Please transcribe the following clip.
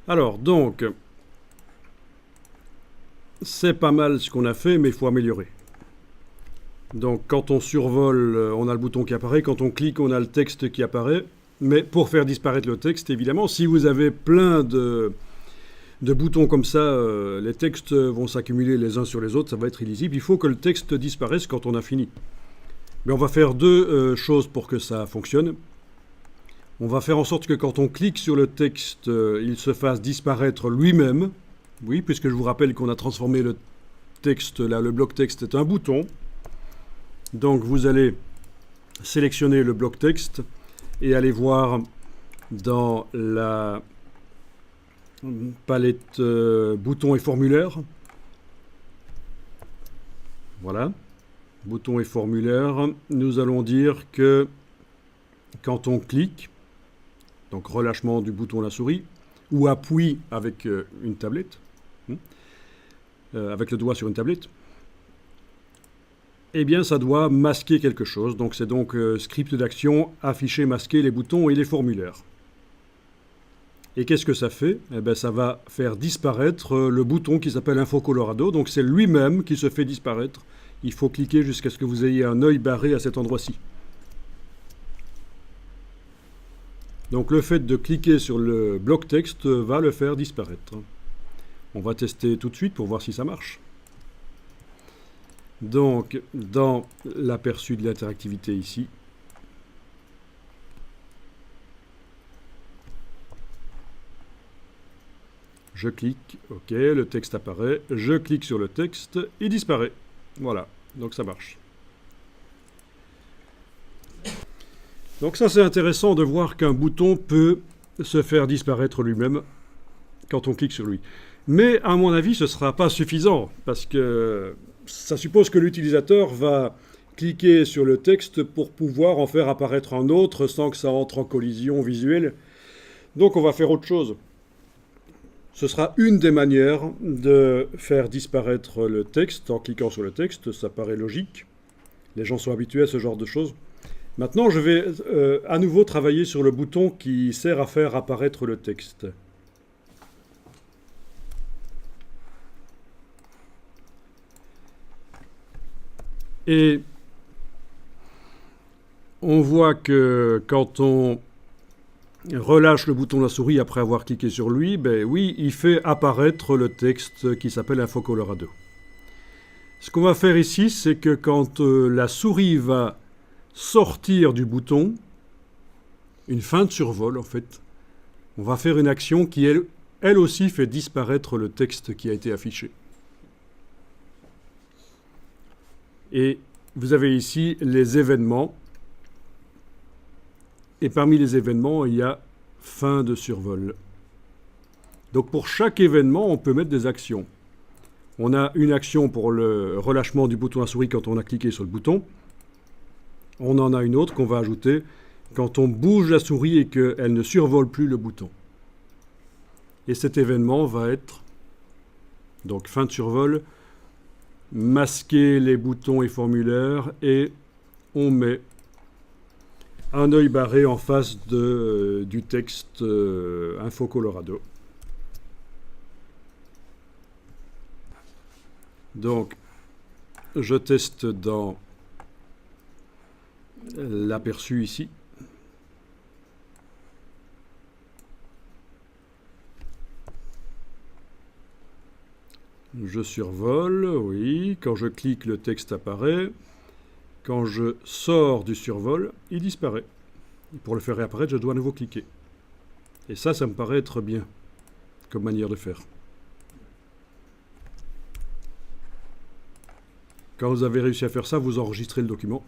Alors, donc, c'est pas mal ce qu'on a fait, mais il faut améliorer. Donc, quand on survole, on a le bouton qui apparaît. Quand on clique, on a le texte qui apparaît. Mais pour faire disparaître le texte, évidemment, si vous avez plein de boutons comme ça, les textes vont s'accumuler les uns sur les autres, ça va être illisible. Il faut que le texte disparaisse quand on a fini. Mais on va faire deux choses pour que ça fonctionne. On va faire en sorte que quand on clique sur le texte, il se fasse disparaître lui-même. Oui, puisque je vous rappelle qu'on a transformé le texte, là, le bloc texte est un bouton. Donc vous allez sélectionner le bloc texte et aller voir dans la palette boutons et formulaires. Voilà, boutons et formulaires. Nous allons dire que quand on clique, donc relâchement du bouton de la souris, ou appui avec une tablette, avec le doigt sur une tablette, eh bien ça doit masquer quelque chose. Donc c'est donc script d'action, afficher, masquer les boutons et les formulaires. Et qu'est-ce que ça fait? Eh bien ça va faire disparaître le bouton qui s'appelle Info Colorado. Donc c'est lui-même qui se fait disparaître. Il faut cliquer jusqu'à ce que vous ayez un œil barré à cet endroit-ci. Donc le fait de cliquer sur le bloc texte va le faire disparaître. On va tester tout de suite pour voir si ça marche. Donc dans l'aperçu de l'interactivité ici, je clique, ok, le texte apparaît, je clique sur le texte, il disparaît. Voilà, donc ça marche. Donc ça c'est intéressant de voir qu'un bouton peut se faire disparaître lui-même quand on clique sur lui. Mais à mon avis ce ne sera pas suffisant parce que ça suppose que l'utilisateur va cliquer sur le texte pour pouvoir en faire apparaître un autre sans que ça entre en collision visuelle. Donc on va faire autre chose. Ce sera une des manières de faire disparaître le texte en cliquant sur le texte, ça paraît logique. Les gens sont habitués à ce genre de choses. Maintenant, je vais à nouveau travailler sur le bouton qui sert à faire apparaître le texte. Et on voit que quand on relâche le bouton de la souris après avoir cliqué sur lui, ben oui, il fait apparaître le texte qui s'appelle Info Colorado. Ce qu'on va faire ici, c'est que quand la souris va sortir du bouton, une fin de survol en fait, on va faire une action qui elle aussi fait disparaître le texte qui a été affiché. Et vous avez ici les événements. Et parmi les événements, il y a fin de survol. Donc pour chaque événement, on peut mettre des actions. On a une action pour le relâchement du bouton à souris quand on a cliqué sur le bouton. On en a une autre qu'on va ajouter quand on bouge la souris et qu'elle ne survole plus le bouton. Et cet événement va être, donc fin de survol, masquer les boutons et formulaires et on met un œil barré en face du texte Info Colorado. Donc, je teste dans l'aperçu ici. Je survole, oui. Quand je clique, le texte apparaît. Quand je sors du survol, il disparaît. Pour le faire réapparaître, je dois à nouveau cliquer. Et ça me paraît être bien comme manière de faire. Quand vous avez réussi à faire ça, vous enregistrez le document.